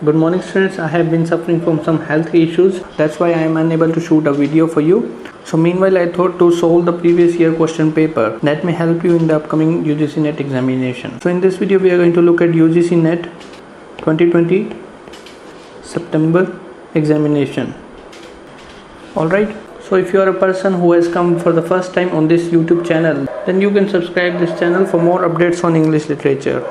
Good morning students, I have been suffering from some health issues. That's why I am unable to shoot a video for you. So meanwhile I thought to solve the previous year question paper that may help you in the upcoming UGC NET examination. So in this video we are going to look at UGC NET 2020 September examination. Alright, so if you are a person who has come for the first time on this YouTube channel, then you can subscribe this channel for more updates on English literature.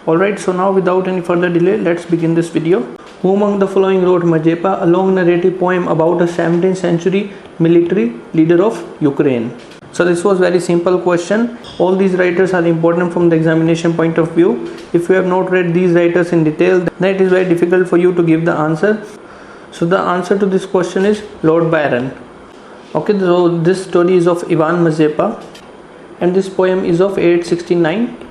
Alright, so now without any further delay, let's begin this video. Who among the following wrote Mazepa, a long narrative poem about a 17th century military leader of Ukraine? So this was very simple question. All these writers are important from the examination point of view. If you have not read these writers in detail, then it is very difficult for you to give the answer. So the answer to this question is Lord Byron. Okay, so this story is of Ivan Mazepa and this poem is of 869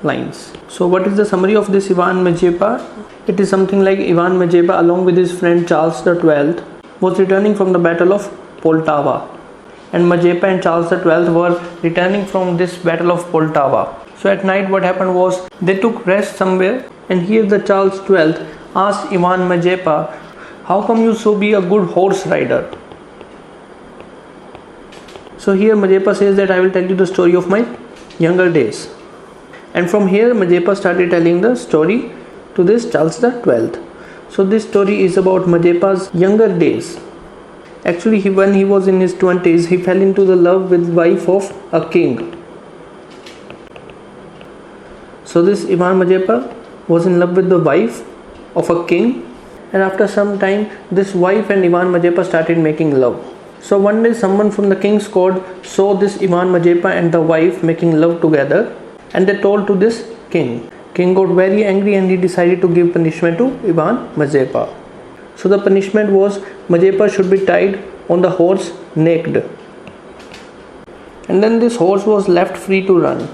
lines. So what is the summary of this Ivan Mazepa? It is something like Ivan Mazepa along with his friend Charles XII was returning from the battle of Poltava, and Mazepa and Charles XII were returning from this battle of Poltava. So at night what happened was they took rest somewhere, and here the Charles XII asked Ivan Mazepa, how come you so be a good horse rider? So here Mazepa says that I will tell you the story of my younger days. And from here Mazepa started telling the story to this Charles XII. So this story is about Mazepa's younger days. Actually when he was in his 20s, he fell into the love with wife of a king. So this Ivan Mazepa was in love with the wife of a king, and after some time this wife and Ivan Mazepa started making love. So one day someone from the king's court saw this Ivan Mazepa and the wife making love together, and they told to this king. King got very angry and he decided to give punishment to Ivan Mazepa. So the punishment was Mazepa should be tied on the horse naked, and then this horse was left free to run.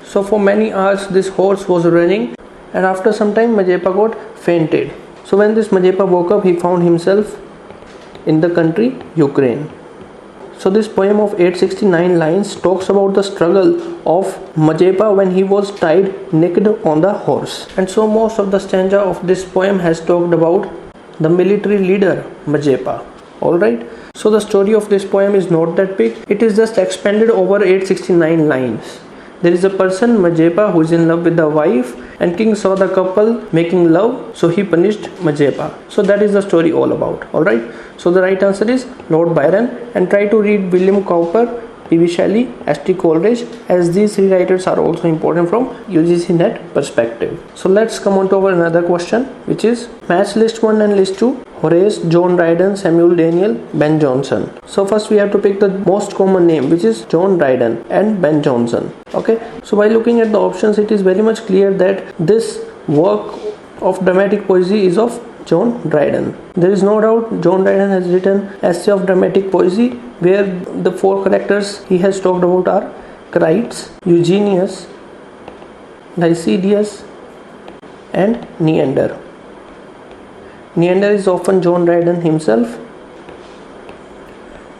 So for many hours this horse was running, and after some time Mazepa got fainted. So when this Mazepa woke up, he found himself in the country Ukraine. So this poem of 869 lines talks about the struggle of Mazepa when he was tied naked on the horse. And so most of the stanza of this poem has talked about the military leader Mazepa. Alright, so the story of this poem is not that big. It is just expanded over 869 lines. There is a person Mazepa who is in love with the wife, and king saw the couple making love, so he punished Mazepa. So that is the story all about. Alright, so the right answer is Lord Byron, and try to read William Cowper, P.B. Shelley, S.T. Coleridge, as these three writers are also important from UGC NET perspective. So let's come on to our another question, which is match list 1 and list 2. Horace, John Dryden, Samuel Daniel, Ben Jonson. So first we have to pick the most common name, which is John Dryden and Ben Jonson. Okay, so by looking at the options, it is very much clear that this work of dramatic poesy is of John Dryden. There is no doubt John Dryden has written essay of dramatic poesy where the four characters he has talked about are Crites, Eugenius, Lycidius and Neander. Neander is often John Dryden himself,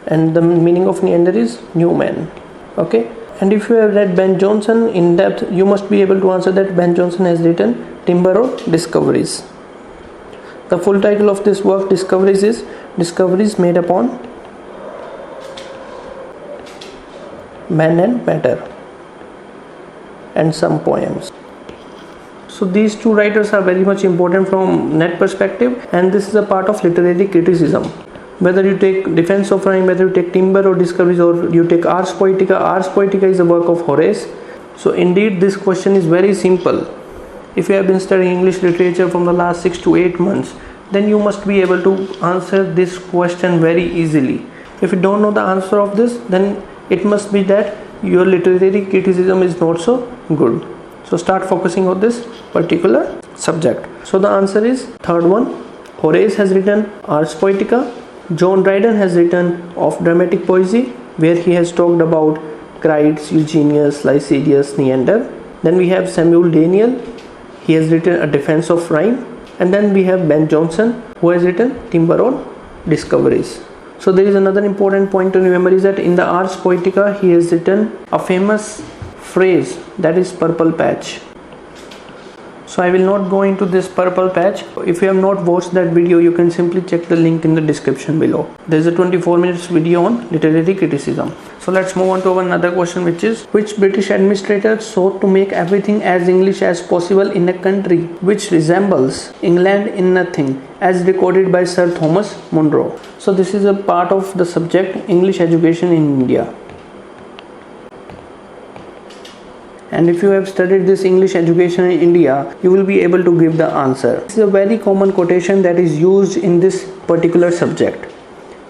and the meaning of Neander is new man. Okay, and if you have read Ben Jonson in depth, you must be able to answer that Ben Jonson has written Timber or Discoveries. The full title of this work, Discoveries, is Discoveries Made Upon Man and Matter, and some poems. So these two writers are very much important from NET perspective, and this is a part of literary criticism. Whether you take Defense of Rhyme, whether you take Timber or Discoveries, or you take Ars Poetica. Ars Poetica is a work of Horace. So indeed this question is very simple. If you have been studying English literature from the last 6 to 8 months, then you must be able to answer this question very easily. If you don't know the answer of this, then it must be that your literary criticism is not so good. So start focusing on this particular subject. So the answer is third one. Horace has written Ars Poetica. John Dryden has written of dramatic poesy where he has talked about Crites, Eugenius, Lycidius, Neander. Then we have Samuel Daniel. He has written A Defense of Rhyme. And then we have Ben Jonson, who has written Timber or Discoveries. So there is another important point to remember is that in the Ars Poetica he has written a famous phrase, that is purple patch. So I will not go into this purple patch. If you have not watched that video, you can simply check the link in the description below. There is a 24 minutes video on literary criticism. So let's move on to another question, which is, which British administrator sought to make everything as English as possible in a country which resembles England in nothing, as recorded by Sir Thomas Munro? So this is a part of the subject English education in India. And if you have studied this English education in India, you will be able to give the answer. This is a very common quotation that is used in this particular subject.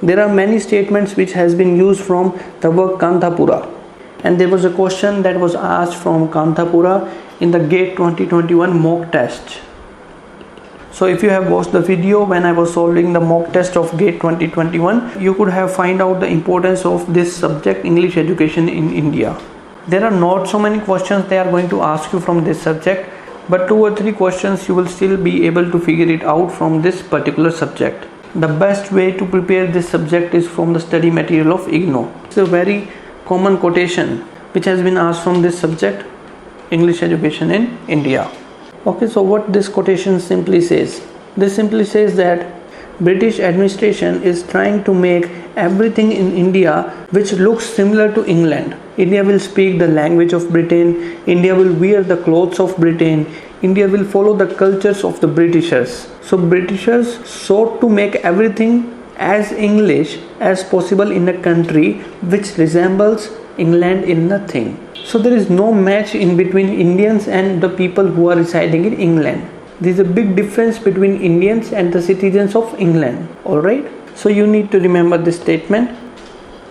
There are many statements which has been used from the work Kanthapura. And there was a question that was asked from Kanthapura in the GATE 2021 mock test. So if you have watched the video when I was solving the mock test of GATE 2021, you could have find out the importance of this subject English education in India. There are not so many questions they are going to ask you from this subject, but 2 or 3 questions you will still be able to figure it out from this particular subject. The best way to prepare this subject is from the study material of IGNOU. It's a very common quotation which has been asked from this subject English education in India. Okay, so what this quotation simply says? This simply says that British administration is trying to make everything in India which looks similar to England. India will speak the language of Britain. India will wear the clothes of Britain. India will follow the cultures of the Britishers. So Britishers sought to make everything as English as possible in a country which resembles England in nothing. So there is no match in between Indians and the people who are residing in England. There is a big difference between Indians and the citizens of England. Alright? So you need to remember this statement.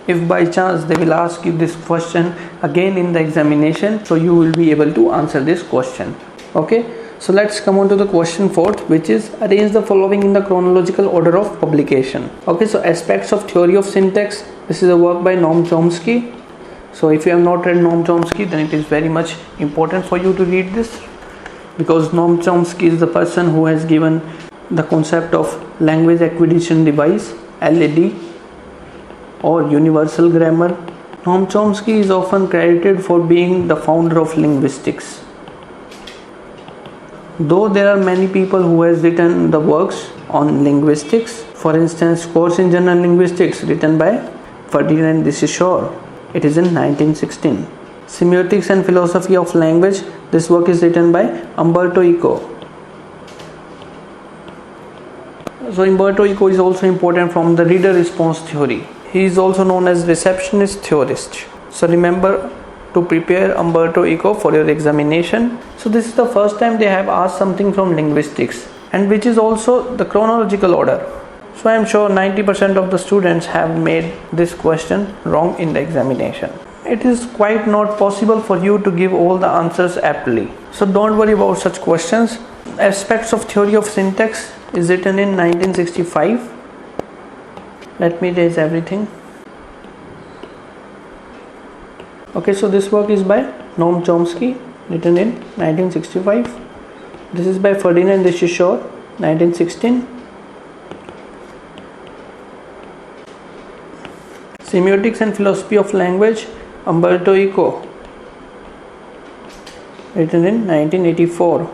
If by chance they will ask you this question again in the examination, so you will be able to answer this question. Okay? So let's come on to the question 4th, which is, arrange the following in the chronological order of publication. Okay, so aspects of theory of syntax. This is a work by Noam Chomsky. So if you have not read Noam Chomsky, then it is very much important for you to read this, because Noam Chomsky is the person who has given the concept of language acquisition device, LAD, or universal grammar. Noam Chomsky is often credited for being the founder of linguistics. Though there are many people who has written the works on linguistics, for instance, Course in General Linguistics written by Ferdinand de Saussure. It is in 1916. Semiotics and Philosophy of Language. This work is written by Umberto Eco. So Umberto Eco is also important from the reader response theory. He is also known as receptionist theorist. So remember to prepare Umberto Eco for your examination. So this is the first time they have asked something from linguistics, and which is also the chronological order. So I am sure 90% of the students have made this question wrong in the examination. It is quite not possible for you to give all the answers aptly. So don't worry about such questions. Aspects of Theory of Syntax is written in 1965. Let me erase everything. Okay, so this work is by Noam Chomsky, written in 1965. This is by Ferdinand de Saussure, 1916. Semiotics and Philosophy of Language, Umberto Eco, written in 1984.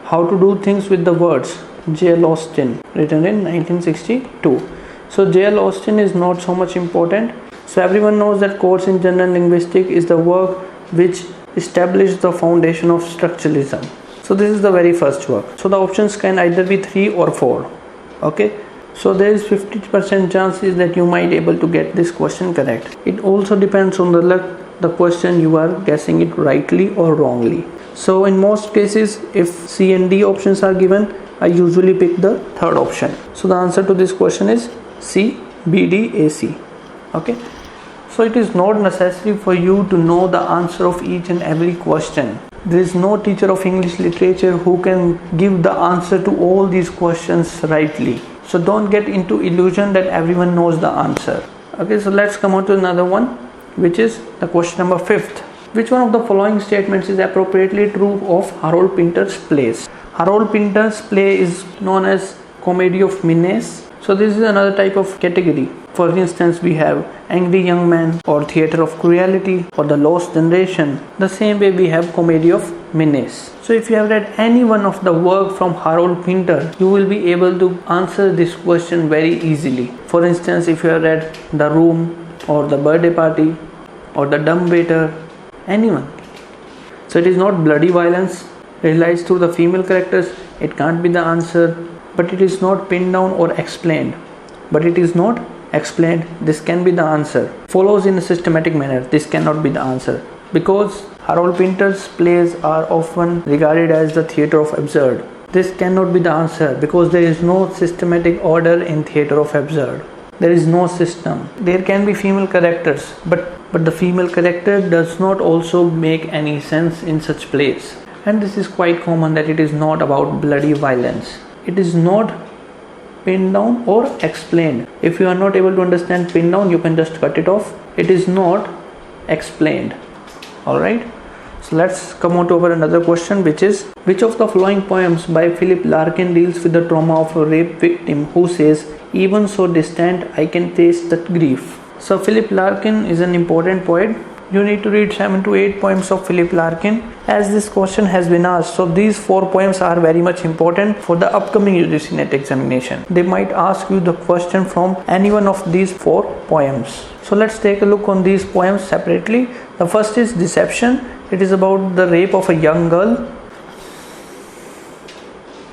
How to Do Things with the Words, J.L. Austin, written in 1962. So J.L. Austin is not so much important. So everyone knows that Course in General Linguistics is the work which established the foundation of structuralism. So this is the very first work. So the options can either be 3 or 4. Okay. So there is 50% chances that you might able to get this question correct. It also depends on the luck, the question you are guessing it rightly or wrongly. So in most cases, if C and D options are given, I usually pick the third option. So the answer to this question is C, B, D, A, C. Okay. So it is not necessary for you to know the answer of each and every question. There is no teacher of English literature who can give the answer to all these questions rightly. So don't get into illusion that everyone knows the answer. Okay, so let's come on to another one, which is the question number 5th. Which one of the following statements is appropriately true of Harold Pinter's plays? Harold Pinter's play is known as Comedy of Menace. So this is another type of category. For instance, we have Angry Young Man or Theatre of Cruelty or The Lost Generation. The same way we have Comedy of menace. So if you have read any one of the work from Harold Pinter, you will be able to answer this question very easily. For instance, if you have read The Room or The Birthday Party or The Dumb Waiter, anyone. So it is not bloody violence realized through the female characters, it can't be the answer, but it is not pinned down or explained. But it is not explained, this can be the answer. Follows in a systematic manner, this cannot be the answer. Because Harold Pinter's plays are often regarded as the theatre of absurd. This cannot be the answer because there is no systematic order in theatre of absurd. There is no system. There can be female characters, but the female character does not also make any sense in such plays. And this is quite common that it is not about bloody violence. It is not pinned down or explained. If you are not able to understand pinned down, you can just cut it off. It is not explained. Alright, so let's come on to over another question, which is, which of the following poems by Philip Larkin deals with the trauma of a rape victim who says, even so distant I can taste that grief? So Philip Larkin is an important poet. You need to read 7 to 8 poems of Philip Larkin, as this question has been asked. So these 4 poems are very much important for the upcoming UGC NET examination. They might ask you the question from any one of these 4 poems. So let's take a look on these poems separately. The first is Deception. It is about the rape of a young girl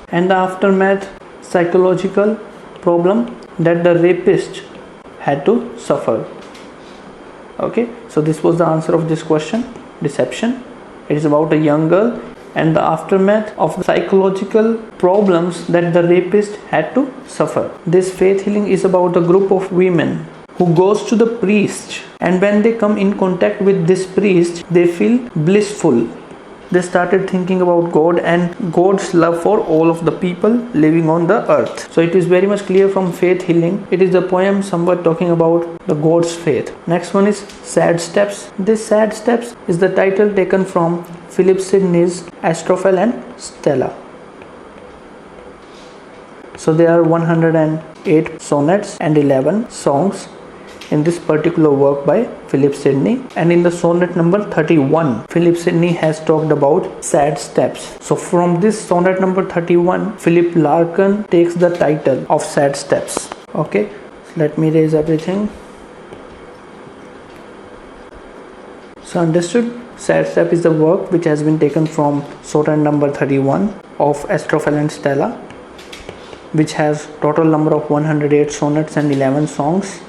and the aftermath psychological problem that the rapist had to suffer. Okay, so this was the answer of this question, Deception. It is about a young girl and the aftermath of the psychological problems that the rapist had to suffer. This faith healing is about a group of women who goes to the priest, and when they come in contact with this priest, they feel blissful. They started thinking about God and God's love for all of the people living on the earth. So it is very much clear from faith healing. It is a poem somewhat talking about the God's faith. Next one is Sad Steps. This Sad Steps is the title taken from Philip Sidney's Astrophel and Stella. So there are 108 sonnets and 11 songs in this particular work by Philip Sidney, and in the sonnet number 31 Philip Sidney has talked about sad steps. So from this sonnet number 31 Philip Larkin takes the title of Sad Steps. Okay, so let me erase everything. So understood, Sad Step is the work which has been taken from sonnet number 31 of Astrophel and Stella, which has total number of 108 sonnets and 11 songs.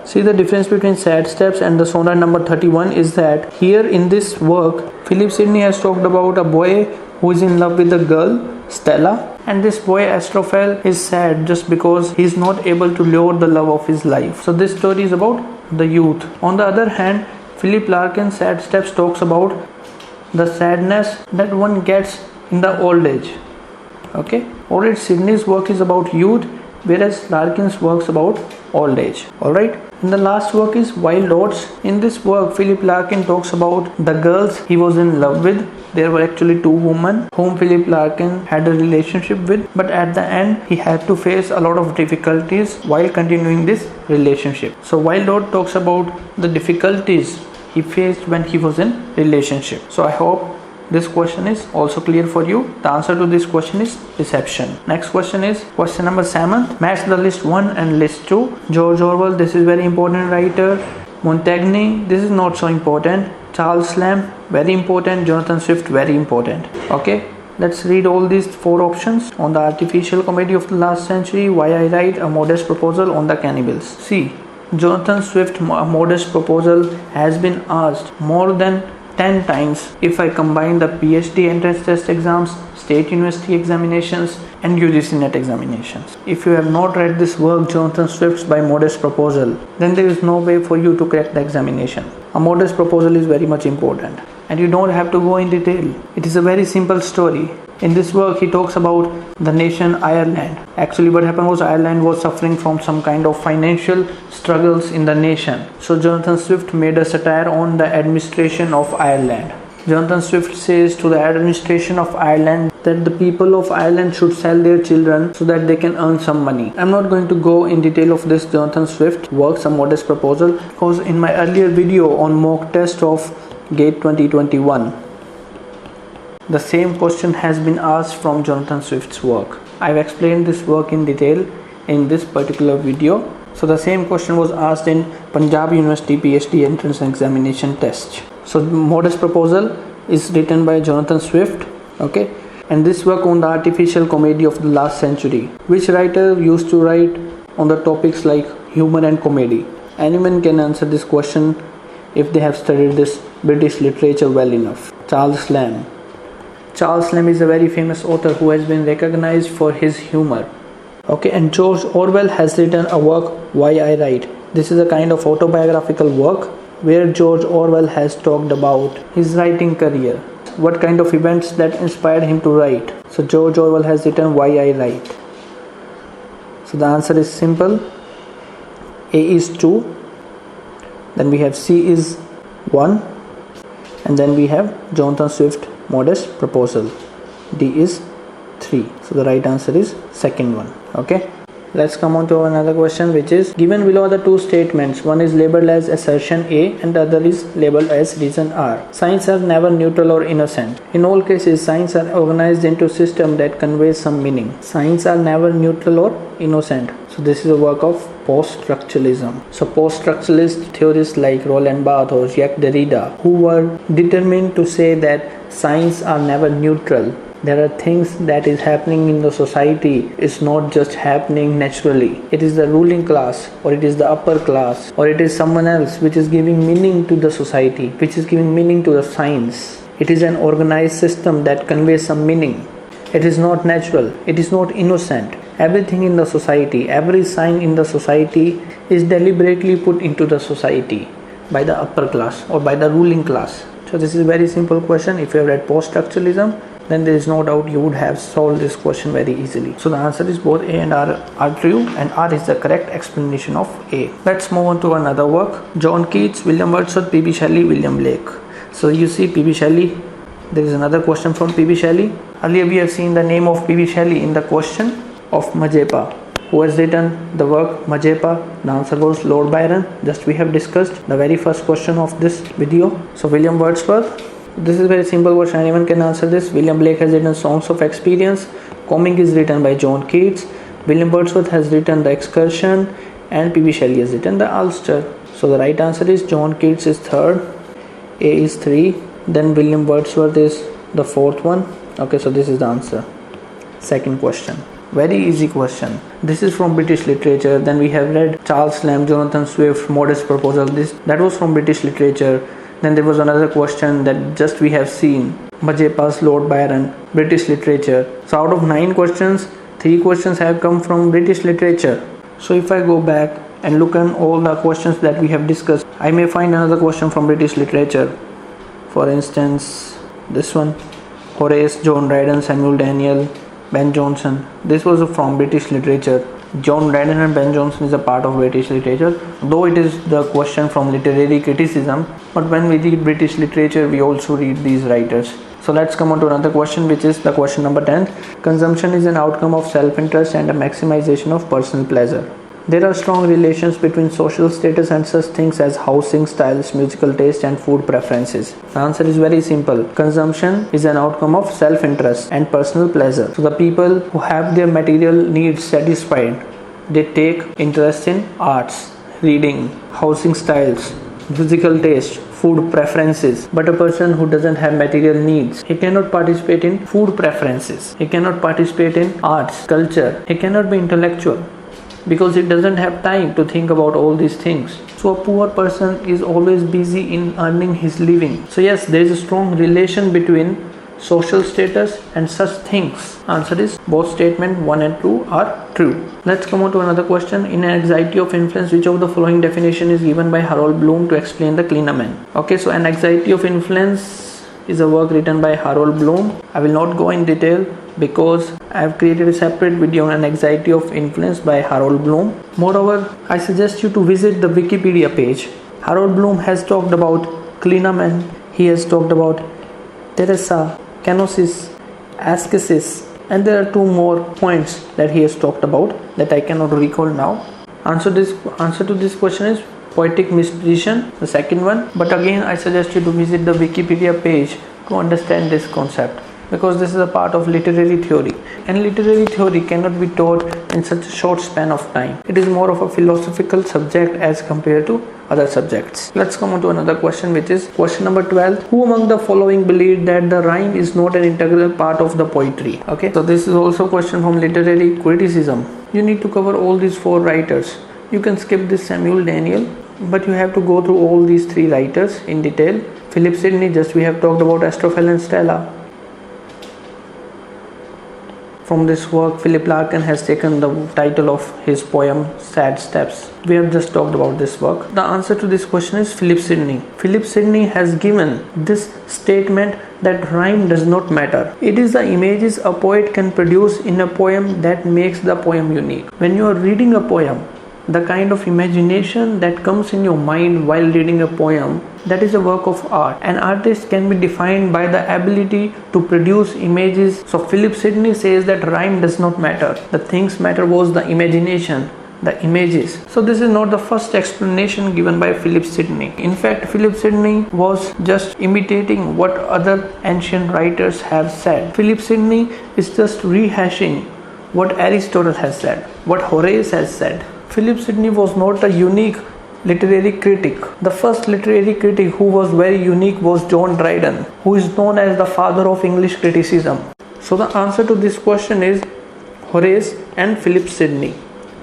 See, the difference between Sad Steps and the sonnet number 31 is that here in this work Philip Sidney has talked about a boy who is in love with a girl, Stella, and this boy Astrophel is sad just because he is not able to lure the love of his life. So this story is about the youth. On the other hand, Philip Larkin's Sad Steps talks about the sadness that one gets in the old age. Okay, alright, Sidney's work is about youth, whereas Larkin's works about old age. Alright, and the last work is Wild Oats. In this work Philip Larkin talks about the girls he was in love with. There were actually 2 women whom Philip Larkin had a relationship with, but at the end he had to face a lot of difficulties while continuing this relationship. So Wild Oats talks about the difficulties he faced when he was in relationship. So I hope this question is also clear for you. The answer to this question is Deception. Next question is question number 7. Match the list 1 and list 2. George Orwell, this is very important writer. Montaigne, this is not so important. Charles Lamb, very important. Jonathan Swift, very important. Okay, let's read all these 4 options. On the artificial comedy of the last century, Why I Write, A Modest Proposal on the Cannibals. See, Jonathan Swift, A Modest Proposal has been asked more than 10 times if I combine the PhD entrance test exams, state university examinations and UGC NET examinations. If you have not read this work, Jonathan Swift's By Modest Proposal, then there is no way for you to crack the examination. A modest proposal is very much important and you don't have to go in detail. It is a very simple story. In this work he talks about the nation Ireland. Actually what happened was Ireland was suffering from some kind of financial struggles in the nation. So Jonathan Swift made a satire on the administration of Ireland. Jonathan Swift says to the administration of Ireland that the people of Ireland should sell their children so that they can earn some money. I'm not going to go in detail of this Jonathan Swift work, A Modest Proposal, because in my earlier video on mock test of GATE 2021, The same question has been asked from Jonathan Swift's work. I've explained this work in detail in this particular video. So the same question was asked in Punjab University PhD entrance examination test. So modest proposal is written by Jonathan Swift, okay, and this work on the artificial comedy of the last century. Which writer used to write on the topics like humor and comedy? Anyone can answer this question if they have studied this British literature well enough. Charles Lamb. Charles Lamb is a very famous author who has been recognized for his humor. Okay, and George Orwell has written a work, Why I Write. This is a kind of autobiographical work where George Orwell has talked about his writing career, what kind of events that inspired him to write. So George Orwell has written Why I Write. So the answer is simple. A is 2, then we have C is 1, and then we have Jonathan Swift modest proposal. D is 3. So the right answer is second one. Okay, let's come on to another question, which is given below the two statements. One is labeled as assertion A and the other is labeled as reason R. Signs are never neutral or innocent. In all cases, signs are organized into a system that conveys some meaning. Signs are never neutral or innocent. So this is a work of post-structuralism. So post-structuralist theorists like Roland Barthes or Jacques Derrida, who were determined to say that signs are never neutral. There are things that is happening in the society is not just happening naturally. It is the ruling class, or it is the upper class, or it is someone else which is giving meaning to the society, which is giving meaning to the science. It is an organized system that conveys some meaning. It is not natural. It is not innocent. Everything in the society, every sign in the society is deliberately put into the society by the upper class or by the ruling class. So this is a very simple question. If you have read post-structuralism, then there is no doubt you would have solved this question very easily. So the answer is both A and R are true, and R is the correct explanation of A. Let's move on to another work. John Keats, William Wordsworth, P.B. Shelley, William Blake. So you see P.B. Shelley, there is another question from P.B. Shelley. Earlier we have seen the name of P.B. Shelley in the question of Mazepa. Who has written the work Mazepa? The answer was Lord Byron. Just we have discussed the very first question of this video. So William Wordsworth. This is a very simple question, anyone can answer this. William Blake has written Songs of Experience. Comic is written by John Keats. William Wordsworth has written The Excursion, and P.B. Shelley has written The Ulster. So the right answer is John Keats is third, A is 3, then William Wordsworth is the fourth one. Okay, so this is the answer. Second question. Very easy question. This is from British literature. Then we have read Charles Lamb, Jonathan Swift, Modest Proposal. That was from British literature. Then there was another question that just we have seen, Mazepa's Lord Byron, British literature. So out of 9 questions, 3 questions have come from British literature. So if I go back and look at all the questions that we have discussed, I may find another question from British literature. For instance, this one, Horace, John Dryden, Samuel Daniel, Ben Jonson. This was from British literature. John Dryden and Ben Jonson is a part of British literature, though it is the question from literary criticism. But when we read British literature, we also read these writers. So let's come on to another question, which is the question number 10. Consumption is an outcome of self-interest and a maximization of personal pleasure. There are strong relations between social status and such things as housing, styles, musical taste, and food preferences. The answer is very simple. Consumption is an outcome of self-interest and personal pleasure. So the people who have their material needs satisfied, they take interest in arts, reading, housing styles, musical taste, food preferences. But a person who doesn't have material needs, he cannot participate in food preferences. He cannot participate in arts, culture. He cannot be intellectual, because it doesn't have time to think about all these things. So a poor person is always busy in earning his living. So yes, there is a strong relation between social status and such things. Answer is both statement 1 and 2 are true. Let's come on to another question. In an anxiety of influence, which of the following definition is given by Harold Bloom to explain the cleaner man? Okay, so an anxiety of influence is a work written by Harold Bloom. I will not go in detail because I have created a separate video on anxiety of influence by Harold Bloom. Moreover, I suggest you to visit the Wikipedia page. Harold Bloom has talked about Klinerman. He has talked about Teresa, Kenosis, ascesis, and there are 2 more points that he has talked about that I cannot recall now. Answer to this question is poetic misposition, the second one. But again, I suggest you to visit the Wikipedia page to understand this concept. because this is a part of literary theory, and literary theory cannot be taught in such a short span of time. It is more of a philosophical subject as compared to other subjects. Let's come on to another question, which is question number 12. Who among the following believed that the rhyme is not an integral part of the poetry? Okay, so this is also a question from literary criticism. You need to cover all these 4 writers. You can skip this Samuel Daniel, but you have to go through all these 3 writers in detail. Philip Sidney, just we have talked about Astrophel and Stella. From this work, Philip Larkin has taken the title of his poem Sad Steps. We have just talked about this work. The answer to this question is Philip Sidney. Philip Sidney has given this statement that rhyme does not matter. It is the images a poet can produce in a poem that makes the poem unique. When you are reading a poem, the kind of imagination that comes in your mind while reading a poem, that is a work of art. An artist can be defined by the ability to produce images. So Philip Sidney says that rhyme does not matter. The things matter was the imagination, the images. So this is not the first explanation given by Philip Sidney. In fact, Philip Sidney was just imitating what other ancient writers have said. Philip Sidney is just rehashing what Aristotle has said, what Horace has said. Philip Sidney was not a unique literary critic. The first literary critic who was very unique was John Dryden, who is known as the father of English criticism. So the answer to this question is Horace and Philip Sidney,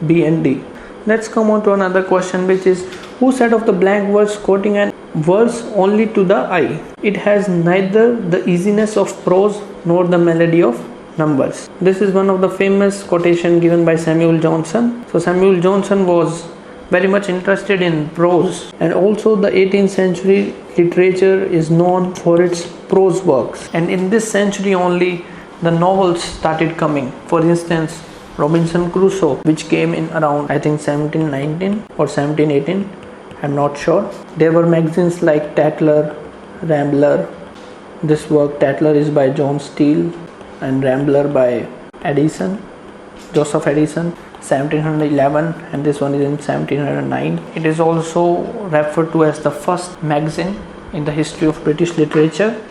B and D. Let's come on to another question, which is who said of the blank verse quoting an verse only to the eye? It has neither the easiness of prose nor the melody of numbers. This is one of the famous quotation given by Samuel Johnson. So Samuel Johnson was very much interested in prose, and also the 18th century literature is known for its prose works, and in this century only the novels started coming. For instance, Robinson Crusoe, which came in around I think 1719 or 1718, I'm not sure. There were magazines like Tatler, Rambler. This work Tatler is by John Steele and Rambler by Addison, Joseph Addison, 1711, and this one is in 1709. It is also referred to as the first magazine in the history of British literature.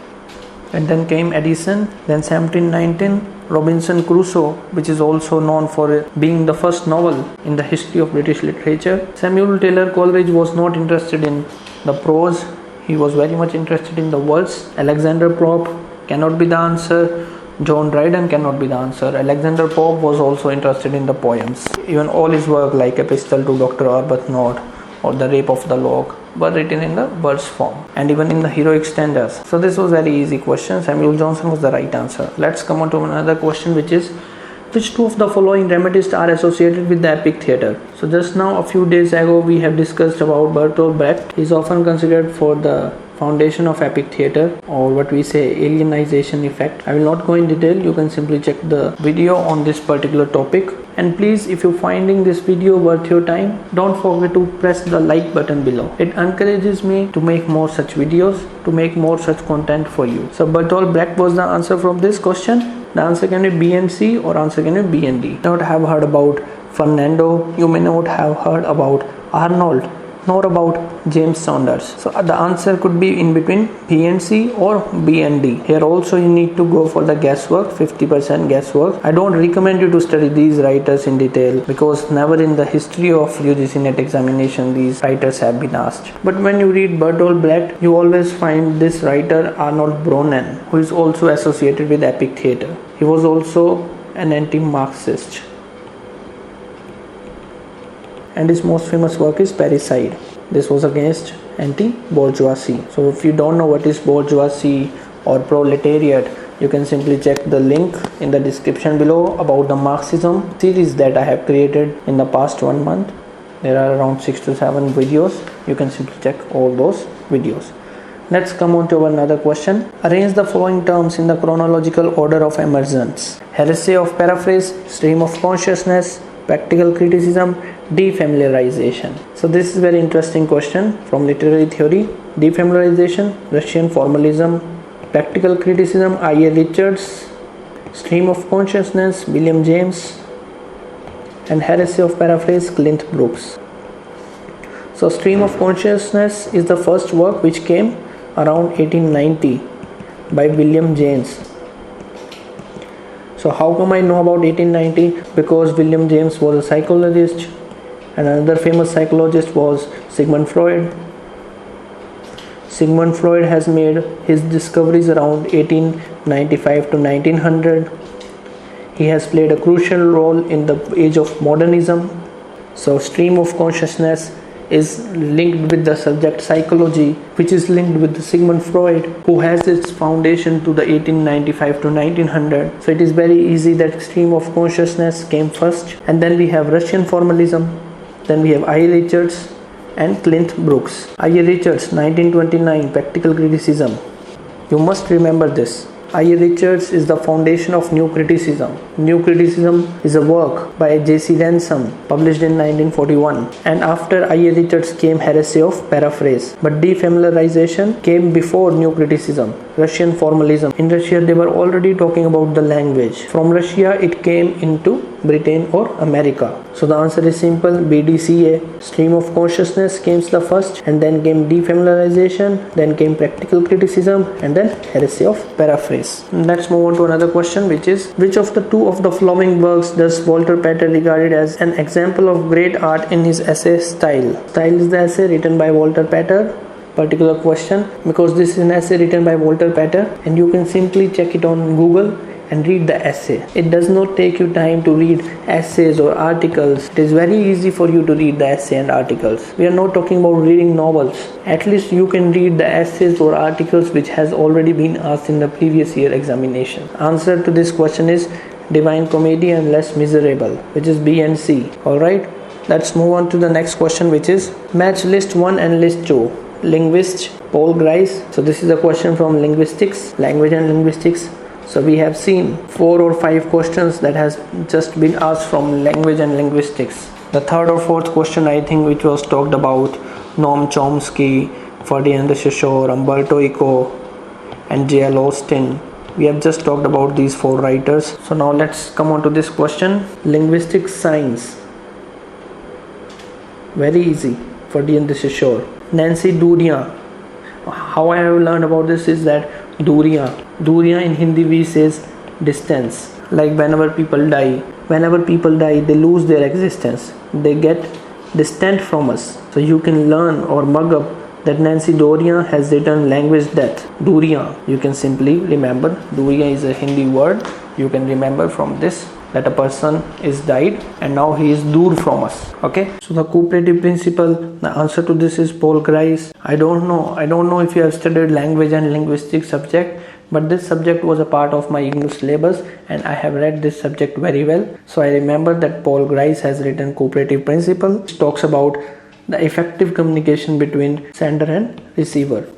And then came Addison, then 1719 Robinson Crusoe, which is also known for being the first novel in the history of British literature. Samuel Taylor Coleridge was not interested in the prose, he was very much interested in the verse. Alexander Pope cannot be the answer. John Dryden cannot be the answer. Alexander Pope was also interested in the poems. Even all his work like Epistle to Dr. Arbuthnot or The Rape of the Lock were written in the verse form, and even in the heroic stanzas. So this was very easy question. Samuel Johnson was the right answer. Let's come on to another question, which is which 2 of the following dramatists are associated with the epic theatre? So just now a few days ago we have discussed about Bertolt Brecht. He is often considered for the foundation of epic theatre, or what we say alienization effect. I will not go in detail, you can simply check the video on this particular topic. And please, if you're finding this video worth your time, don't forget to press the like button below. It encourages me to make more such videos, to make more such content for you. So Bertolt Brecht was the answer from this question. The answer can be B and C, or answer can be B and D. You may not have heard about Fernando, you may not have heard about Arnold, nor about James Saunders. So the answer could be in between B and C or B and D. Here also you need to go for the guesswork, 50% guesswork. I don't recommend you to study these writers in detail, because never in the history of UGC NET examination these writers have been asked. But when you read Bertolt Brecht, you always find this writer Arnold Bronnen, who is also associated with epic theatre. He was also an anti-Marxist, and his most famous work is Parricide. This was against anti-bourgeoisie. So if you don't know what is bourgeoisie or proletariat, you can simply check the link in the description below about the Marxism series that I have created in the past 1 month. There are around 6 to 7 videos. You can simply check all those videos. Let's come on to another question. Arrange the following terms in the chronological order of emergence: heresy of paraphrase, stream of consciousness, practical criticism, defamiliarization. So this is very interesting question from literary theory. Defamiliarization, Russian formalism. Practical criticism, I.A. Richards. Stream of consciousness, William James. And heresy of paraphrase, Clint Brooks. So stream of consciousness is the first work which came around 1890 by William James. So how come I know about 1890? Because William James was a psychologist, and another famous psychologist was Sigmund Freud. Sigmund Freud has made his discoveries around 1895 to 1900. He has played a crucial role in the age of modernism. So stream of consciousness is linked with the subject psychology, which is linked with Sigmund Freud, who has its foundation to the 1895 to 1900. So it is very easy that stream of consciousness came first, and then we have Russian formalism, then we have I. Richards and Clint Brooks. I. Richards, 1929, Practical Criticism. You must remember this. I. Richards is the foundation of New Criticism. New Criticism is a work by J.C. Ransom, published in 1941. And after I. Richards came Heresy of Paraphrase. But defamiliarization came before New Criticism, Russian formalism. In Russia, they were already talking about the language. From Russia, it came into Britain or America. So the answer is simple, BDCA. Stream of consciousness came the first, and then came defamiliarization, then came practical criticism, and then heresy of paraphrase. Let's move on to another question, which is, which of the two of the following works does Walter Pater regarded as an example of great art in his essay Style? Style is the essay written by Walter Pater. Particular question, because this is an essay written by Walter Pater, and you can simply check it on Google and read the essay. It does not take you time to read essays or articles. It is very easy for you to read the essay and articles. We are not talking about reading novels. At least you can read the essays or articles which has already been asked in the previous year examination. Answer to this question is Divine Comedy and Les Miserables, which is B and C. Alright, let's move on to the next question, which is match list 1 and list 2. Linguist Paul Grice. So this is a question from linguistics, language and linguistics. So we have seen 4 or 5 questions that has just been asked from language and linguistics. The third or fourth question, I think, which was talked about Noam Chomsky, Ferdinand de Saussure, Umberto Eco and J.L. Austin. We have just talked about these 4 writers. So now let's come on to this question. Linguistic science. Very easy. Ferdinand de Saussure. Nancy Durian. How I have learned about this is that Durian in Hindi we says distance. Like whenever people die, they lose their existence. They get distant from us. So you can learn or mug up that Nancy Durian has written Language Death. Durian. You can simply remember. Durian is a Hindi word. You can remember from this that a person is died and now he is dur from us. Okay, so the cooperative principle, the answer to this is Paul Grice. I don't know if you have studied language and linguistics subject, but this subject was a part of my IGNOU syllabus and I have read this subject very well. So I remember that Paul Grice has written cooperative principle, which talks about the effective communication between sender and receiver.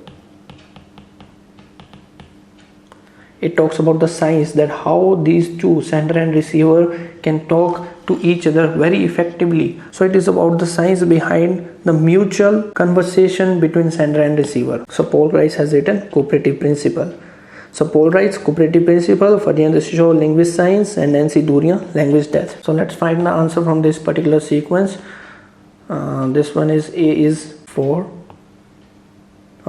It talks about the science that how these two, sender and receiver, can talk to each other very effectively. So it is about the science behind the mutual conversation between sender and receiver. So Paul Grice has written cooperative principle. So Paul Grice, cooperative principle, Ferdinand de Saussure, linguist science, and Nancy Durian, language death. So let's find the answer from this particular sequence. This one is A is 4.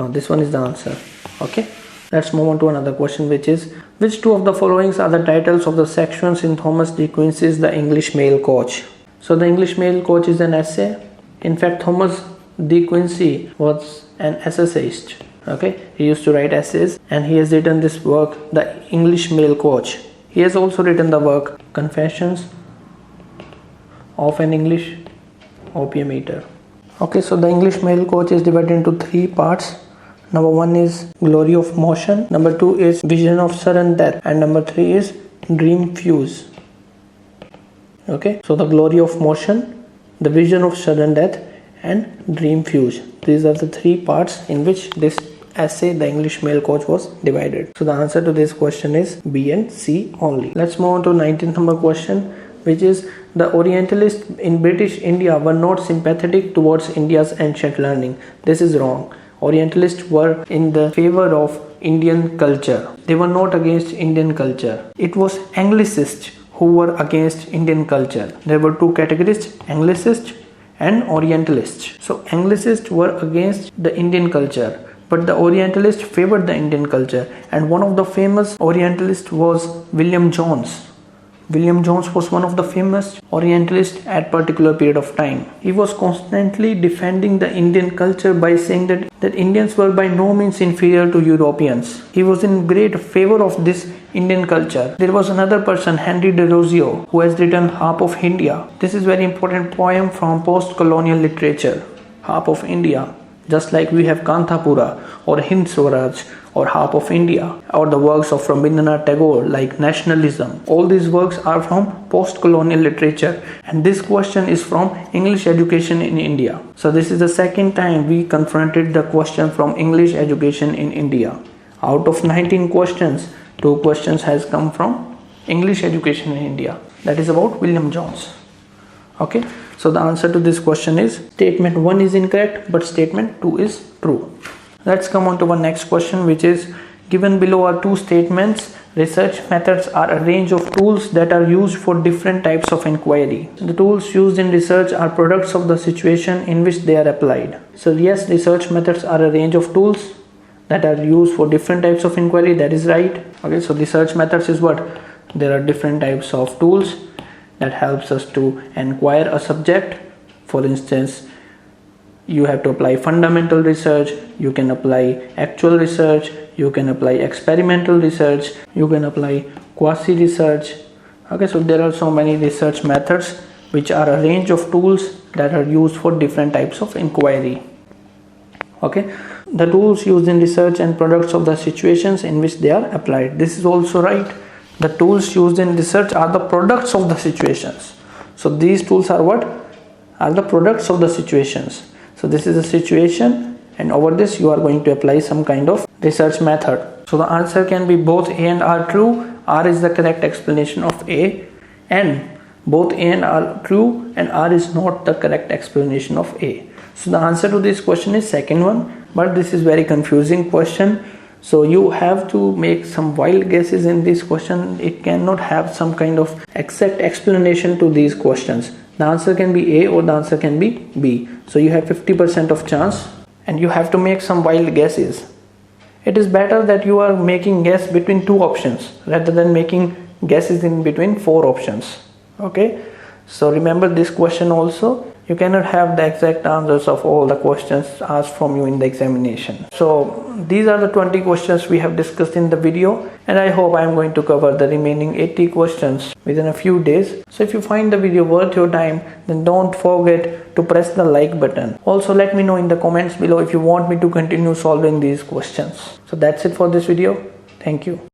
This one is the answer. Okay. Let's move on to another question, which is, which two of the followings are the titles of the sections in Thomas De Quincey's The English Mail Coach? So The English Mail Coach is an essay. In fact, Thomas De Quincey was an essayist. Okay, he used to write essays and he has written this work, The English Mail Coach. He has also written the work Confessions of an English Opium Eater. Okay, so The English Mail Coach is divided into 3 parts. Number 1 is Glory of Motion, number 2 is Vision of Sudden Death, and number 3 is Dream Fuse. Okay, so the Glory of Motion, the Vision of Sudden Death, and Dream Fuse. These are the 3 parts in which this essay, The English Mail Coach, was divided. So the answer to this question is B and C only. Let's move on to 19th number question, which is, the Orientalists in British India were not sympathetic towards India's ancient learning. This is wrong. Orientalists were in the favor of Indian culture. They were not against Indian culture. It was Anglicists who were against Indian culture. There were 2 categories, Anglicists and Orientalists. So Anglicists were against the Indian culture, but the Orientalists favored the Indian culture. And one of the famous Orientalists was William Jones. William Jones was one of the famous Orientalists at particular period of time. He was constantly defending the Indian culture by saying that Indians were by no means inferior to Europeans. He was in great favor of this Indian culture. There was another person, Henry Derozio, who has written Harp of India. This is very important poem from post-colonial literature. Harp of India. Just like we have Kanthapura or Hind Swaraj or Harp of India or the works of Rabindranath Tagore like Nationalism. All these works are from post-colonial literature, and this question is from English education in India. So this is the second time we confronted the question from English education in India. Out of 19 questions, 2 questions has come from English education in India. That is about William Jones. Okay, so the answer to this question is statement 1 is incorrect, but statement 2 is true. Let's come on to our next question, which is given below are 2 statements. Research methods are a range of tools that are used for different types of inquiry. The tools used in research are products of the situation in which they are applied. So yes, research methods are a range of tools that are used for different types of inquiry. That is right. Okay, so research methods is what? There are different types of tools that helps us to inquire a subject. For instance, you have to apply fundamental research, you can apply actual research, you can apply experimental research, you can apply quasi research. Okay, so there are so many research methods which are a range of tools that are used for different types of inquiry. Okay, the tools used in research and products of the situations in which they are applied. This is also right. The tools used in research are the products of the situations. So these tools are what? Are the products of the situations. So this is a situation, and over this you are going to apply some kind of research method. So the answer can be both A and R true. R is the correct explanation of A, and both A and R are true, and R is not the correct explanation of A. So the answer to this question is second one, but this is very confusing question. So you have to make some wild guesses in this question. It cannot have some kind of exact explanation to these questions. The answer can be A or the answer can be B. So you have 50% of chance, and you have to make some wild guesses. It is better that you are making guess between 2 options rather than making guesses in between 4 options. Okay, so remember this question also. You cannot have the exact answers of all the questions asked from you in the examination. So these are the 20 questions we have discussed in the video, and I hope I am going to cover the remaining 80 questions within a few days. So if you find the video worth your time, then don't forget to press the like button. Also let me know in the comments below if you want me to continue solving these questions. So that's it for this video. Thank you.